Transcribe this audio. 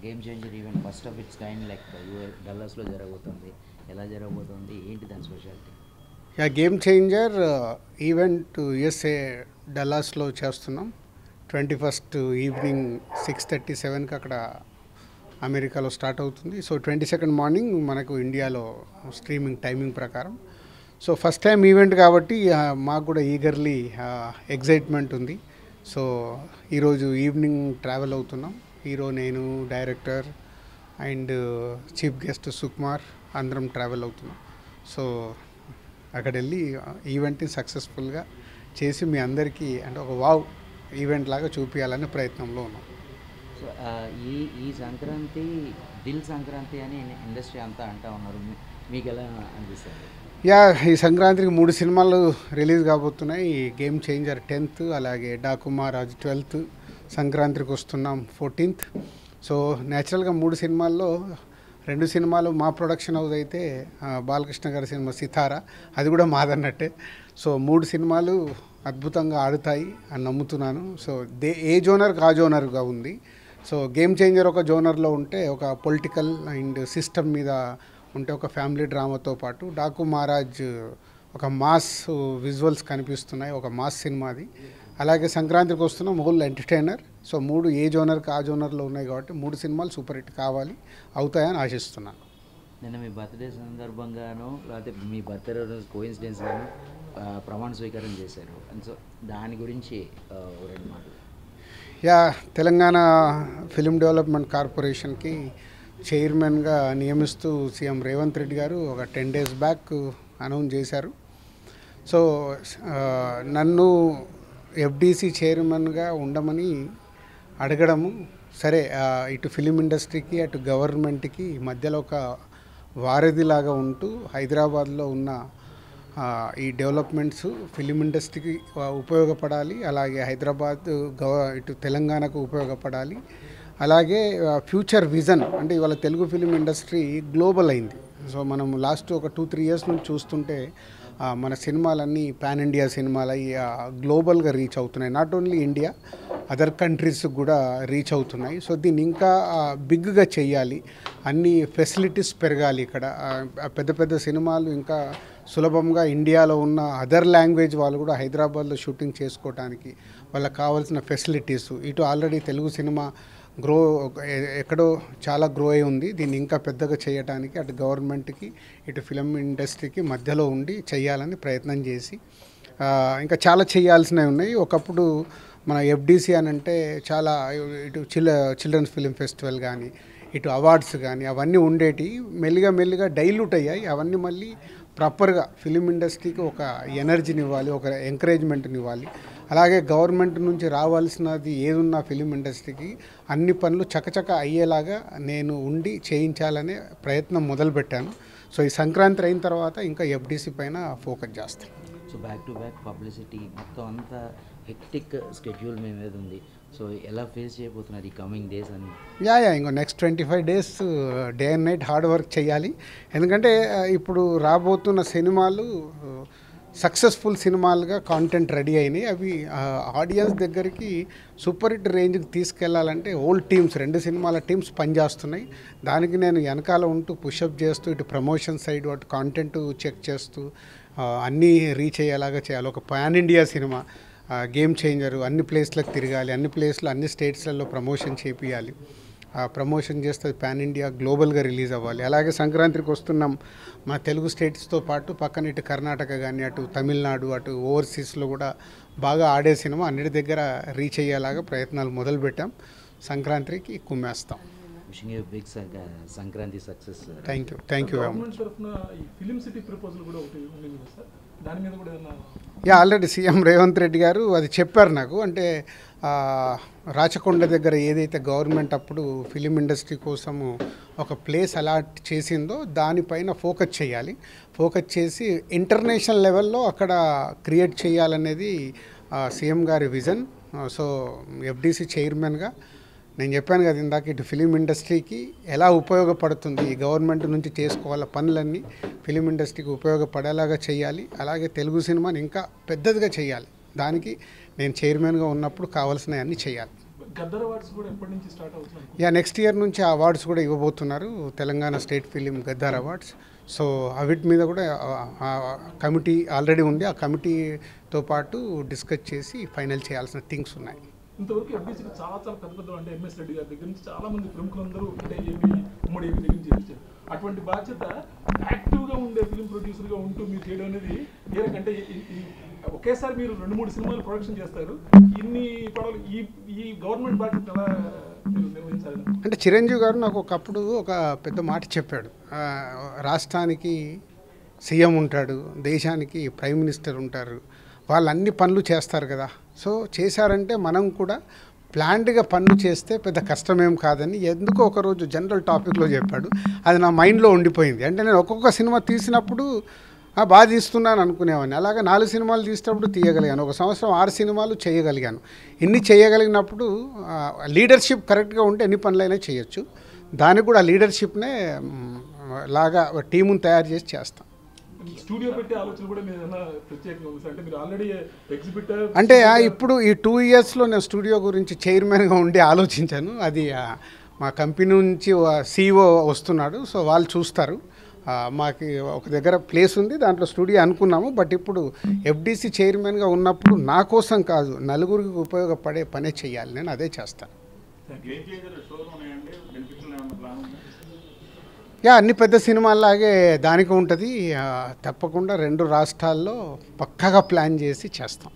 Game changer event first of its kind like డల్లాస్లో జరగబోతుంది. ఎలా జరగబోతుంది, ఏంటి దాని speciality? Game changer event USA డల్లాస్లో చేస్తున్నాం. 21st ఈవినింగ్ 6:37కి అక్కడ అమెరికాలో స్టార్ట్ అవుతుంది. సో 22nd మార్నింగ్ మనకు ఇండియాలో స్ట్రీమింగ్ టైమింగ్ ప్రకారం. సో ఫస్ట్ టైం ఈవెంట్ కాబట్టి మాకు కూడా ఈగర్లీ ఎగ్జైట్మెంట్ ఉంది. సో ఈరోజు ఈవినింగ్ ట్రావెల్ అవుతున్నాం. హీరో, నేను, director and chief guest Sukumar అందరం ట్రావెల్ అవుతున్నాం. సో అక్కడ వెళ్ళి ఈవెంట్ని సక్సెస్ఫుల్గా చేసి మీ అందరికీ అంటే ఒక వావ్ ఈవెంట్ లాగా చూపించాలనే ప్రయత్నంలో ఉన్నాం. సో ఈ సంక్రాంతి దిల్ సంక్రాంతి అని ఇండస్ట్రీ అంతా అంటూ ఉన్నారు. మీకు ఎలా అనిపిస్తుంది? ఈ సంక్రాంతికి 3 సినిమాలు రిలీజ్ కాబోతున్నాయి. గేమ్ చేంజర్ 10th, అలాగే డాకు మహారాజ్ 12th, సంక్రాంతికి వస్తున్నాం 14th. సో న్యాచురల్గా 3 సినిమాల్లో 2 సినిమాలు మా ప్రొడక్షన్ హౌస్ అయితే బాలకృష్ణ గారి సినిమా సితారా, అది కూడా మాదన్నట్టే. సో 3 సినిమాలు అద్భుతంగా ఆడుతాయి అని నమ్ముతున్నాను. సో ఏ జోనర్కి ఆ జోనర్గా ఉంది. సో గేమ్ చేంజర్ ఒక జోనర్లో ఉంటే, ఒక పొలిటికల్ అండ్ సిస్టమ్ మీద ఉంటే, ఒక ఫ్యామిలీ డ్రామాతో పాటు డాకు మహారాజ్ ఒక మాస్ విజువల్స్ కనిపిస్తున్నాయి, ఒక మాస్ సినిమాది. అలాగే సంక్రాంతికి వస్తున్నాం హోల్ ఎంటర్టైనర్. సో 3 ఏ జోనర్కి ఆ జోనర్లో ఉన్నాయి కాబట్టి 3 సినిమాలు సూపర్ హిట్ కావాలి, అవుతాయని ఆశిస్తున్నాను. నిన్న మీ బర్త్డే సందర్భంగానో లేకపోతే మీ బర్త్డే రోజు కోయిన్సిడెన్స్ గాను ప్రమాణ స్వీకారం చేశారు. అండ్ సో దాని గురించి 2 మాటలు. తెలంగాణ ఫిలిం డెవలప్మెంట్ కార్పొరేషన్కి చైర్మన్గా నియమిస్తూ సీఎం రేవంత్ రెడ్డి గారు ఒక 10 days బ్యాక్ అనౌన్స్ చేశారు. సో నన్ను ఎఫ్డీసీ చైర్మన్గా ఉండమని అడగడము, సరే ఇటు ఫిలిం ఇండస్ట్రీకి అటు గవర్నమెంట్కి మధ్యలో ఒక వారధిలాగా ఉంటూ హైదరాబాద్లో ఉన్న ఈ డెవలప్మెంట్స్ ఫిలిం ఇండస్ట్రీకి ఉపయోగపడాలి, అలాగే హైదరాబాద్ ఇటు తెలంగాణకు ఉపయోగపడాలి, అలాగే ఫ్యూచర్ విజన్ అంటే ఇవాళ తెలుగు ఫిలిం ఇండస్ట్రీ గ్లోబల్ అయింది. సో మనం లాస్ట్ ఒక 2-3 years నుంచి చూస్తుంటే మన సినిమాలన్నీ పాన్ ఇండియా సినిమాలు అయ్యి గ్లోబల్గా రీచ్ అవుతున్నాయి. నాట్ ఓన్లీ ఇండియా, అదర్ కంట్రీస్కి కూడా రీచ్ అవుతున్నాయి. సో దీన్ని ఇంకా బిగ్గా చేయాలి, అన్ని ఫెసిలిటీస్ పెరగాలి. ఇక్కడ పెద్ద పెద్ద సినిమాలు ఇంకా సులభంగా ఇండియాలో ఉన్న అదర్ లాంగ్వేజ్ వాళ్ళు కూడా హైదరాబాద్లో షూటింగ్ చేసుకోవడానికి వాళ్ళకి కావాల్సిన ఫెసిలిటీస్, ఇటు ఆల్రెడీ తెలుగు సినిమా ఎక్కడో చాలా గ్రో అయి ఉంది. దీన్ని ఇంకా పెద్దగా చేయడానికి అటు గవర్నమెంట్కి ఇటు ఫిలిం ఇండస్ట్రీకి మధ్యలో ఉండి చేయాలని ప్రయత్నం చేసి ఇంకా చాలా చేయాల్సినవి ఉన్నాయి. ఒకప్పుడు మన ఎఫ్డీసీ అని అంటే చాలా ఇటు చిల్డ్రన్స్ ఫిలిం ఫెస్టివల్ కానీ ఇటు అవార్డ్స్ కానీ అవన్నీ ఉండేటి, మెల్లిగా డైల్యూట్ అయ్యాయి. అవన్నీ మళ్ళీ ప్రాపర్గా ఫిలిం ఇండస్ట్రీకి ఒక ఎనర్జీని ఇవ్వాలి, ఒక ఎంకరేజ్మెంట్ని ఇవ్వాలి. అలాగే గవర్నమెంట్ నుంచి రావాల్సినది ఏదున్నా ఫిలిం ఇండస్ట్రీకి అన్ని పనులు చకచక అయ్యేలాగా నేను ఉండి చేయించాలనే ప్రయత్నం మొదలుపెట్టాను. సో ఈ సంక్రాంతి అయిన తర్వాత ఇంకా ఎఫ్డీసీ పైన ఫోకస్ చేస్తాను. So back to back publicity మొత్తం అంతా హెక్టిక్ స్కెడ్యూల్ మీ మీద ఉంది. సో ఎలా ఫేస్ చేయబోతున్నారు ఈ కమింగ్ డేస్ అని? ఇంకో next 25 days day and night hard work చేయాలి. ఎందుకంటే ఇప్పుడు రాబోతున్న సినిమాలు సక్సెస్ఫుల్ సినిమాలుగా కాంటెంట్ రెడీ అయినాయి. అవి ఆడియన్స్ దగ్గరికి సూపర్ హిట్ రేంజ్కి తీసుకెళ్లాలంటే ఓల్ టీమ్స్ 2 సినిమాల టీమ్స్ పనిచేస్తున్నాయి. దానికి నేను వెనకాల ఉంటూ పుషప్ చేస్తూ ఇటు ప్రమోషన్ సైడ్ అటు కాంటెంట్ చెక్ చేస్తూ అన్నీ రీచ్ అయ్యేలాగా చేయాలి. ఒక pan India cinema game changer అన్ని ప్లేస్లకు తిరగాలి, అన్ని ప్లేస్లో అన్ని స్టేట్స్లలో ప్రమోషన్ చేపియాలి. ప్రమోషన్ చేస్తే పాన్ ఇండియా గ్లోబల్గా రిలీజ్ అవ్వాలి. అలాగే సంక్రాంతికి వస్తున్నాం మన తెలుగు స్టేట్స్తో పాటు పక్కన ఇటు కర్ణాటక కానీ అటు తమిళనాడు అటు ఓవర్సీస్లో కూడా బాగా ఆడే సినిమా అన్నిటి దగ్గర రీచ్ అయ్యేలాగా ప్రయత్నాలు మొదలుపెట్టాం. సంక్రాంతికి కుమ్మేస్తాం. Wishing you big Sankranti success. Thank you very much. Already CM Revanth Reddy గారు అది చెప్పారు నాకు. అంటే రాచకొండ దగ్గర ఏదైతే గవర్నమెంట్ అప్పుడు ఫిలిం ఇండస్ట్రీ కోసము ఒక ప్లేస్ అలాట్ చేసిందో దానిపైన ఫోకస్ చేయాలి, ఫోకస్ చేసి ఇంటర్నేషనల్ లెవెల్లో అక్కడ క్రియేట్ చేయాలనేది సీఎం గారి విజన్. సో ఎఫ్డీసీ చైర్మన్గా నేను చెప్పాను కదా ఇందాక, ఇటు ఫిలిం ఇండస్ట్రీకి ఎలా ఉపయోగపడుతుంది ఈ గవర్నమెంట్ నుంచి చేసుకోవాల పనులన్నీ ఫిలిం ఇండస్ట్రీకి ఉపయోగపడేలాగా చేయాలి. అలాగే తెలుగు సినిమాని ఇంకా పెద్దదిగా చేయాలి. దానికి నేను చైర్మన్గా ఉన్నప్పుడు కావాల్సినవన్నీ చేయాలి. గద్దర్ అవార్డ్స్ కూడా ఎప్పటి నుంచి స్టార్ట్ అవుతున్నాయి? యా, నెక్స్ట్ ఇయర్ నుంచి ఆ అవార్డ్స్ కూడా ఇవ్వబోతున్నారు, Telangana state film Gaddar awards. So అవిటి మీద కూడా కమిటీ ఆల్రెడీ ఉంది. ఆ కమిటీతో పాటు డిస్కస్ చేసి ఫైనల్ చేయాల్సిన థింగ్స్ ఉన్నాయి. ఇంతవరకు ఎఫ్డీసీకి చాలా చాలా పెద్ద పెద్ద అంటే ఎంఎస్ రెడ్డి గారి దగ్గర నుంచి చాలా మంది ప్రముఖులందరూ అంటే ఏపీ ఉమ్మడి ఏపీ దగ్గర నుంచి చేయించారు. అటువంటి బాధ్యత యాక్టివ్గా ఉండే ఫిలిం ప్రొడ్యూసర్గా ఉంటూ మీరు చేయడం అనేది ఏ రకంటే ఒకేసారి మీరు 2-3 సినిమాలు ప్రొడక్షన్ చేస్తారు, ఇన్ని పడవలు ఈ గవర్నమెంట్ బాధ్యత ఎలా మీరు నిర్వహించాలి? అంటే చిరంజీవి గారు నాకు ఒకప్పుడు ఒక పెద్ద మాట చెప్పాడు, రాష్ట్రానికి సీఎం ఉంటాడు, దేశానికి ప్రైమ్ మినిస్టర్ ఉంటారు, వాళ్ళు అన్ని పనులు చేస్తారు కదా. సో చేశారంటే మనం కూడా ప్లాన్డ్గా పనులు చేస్తే పెద్ద కష్టమేం కాదని ఎందుకో ఒకరోజు జనరల్ టాపిక్లో చెప్పాడు. అది నా మైండ్లో ఉండిపోయింది. అంటే నేను ఒక్కొక్క సినిమా తీసినప్పుడు బాగా తీస్తున్నాను అనుకునేవాడిని. అలాగే 4 సినిమాలు తీసినప్పుడు తీయగలిగాను, ఒక సంవత్సరం 6 సినిమాలు చేయగలిగాను. ఇన్ని చేయగలిగినప్పుడు లీడర్షిప్ కరెక్ట్గా ఉంటే ఎన్ని పనులైనా చేయొచ్చు. దానికి కూడా లీడర్షిప్నే లాగా టీముని తయారు చేసి చేస్తాం. స్టూడియో పెట్టే ఆలోచన కూడా మీరు ఏమైనా ప్రత్యేకంగా ఉంది అంటే మీరు ఆల్రెడీ ఎగ్జిబిటర్ అంటే ఇప్పుడు ఈ 2 ఇయర్స్లో నేను స్టూడియో గురించి చైర్మన్గా ఉండి ఆలోచించాను. అది మా కంపెనీ నుంచి CEO వస్తున్నాడు, సో వాళ్ళు చూస్తారు. మాకు ఒక దగ్గర ప్లేస్ ఉంది, దాంట్లో స్టూడియో అనుకున్నాము. బట్ ఇప్పుడు ఎఫ్డీసీ చైర్మన్గా ఉన్నప్పుడు నా కోసం కాదు, నలుగురికి ఉపయోగపడే పనే చేయాలి, నేను అదే చేస్తాను. అన్ని పెద్ద సినిమాలాగే దానికి ఉంటుంది. తప్పకుండా 2 రాష్ట్రాల్లో పక్కాగా ప్లాన్ చేసి చేస్తాం.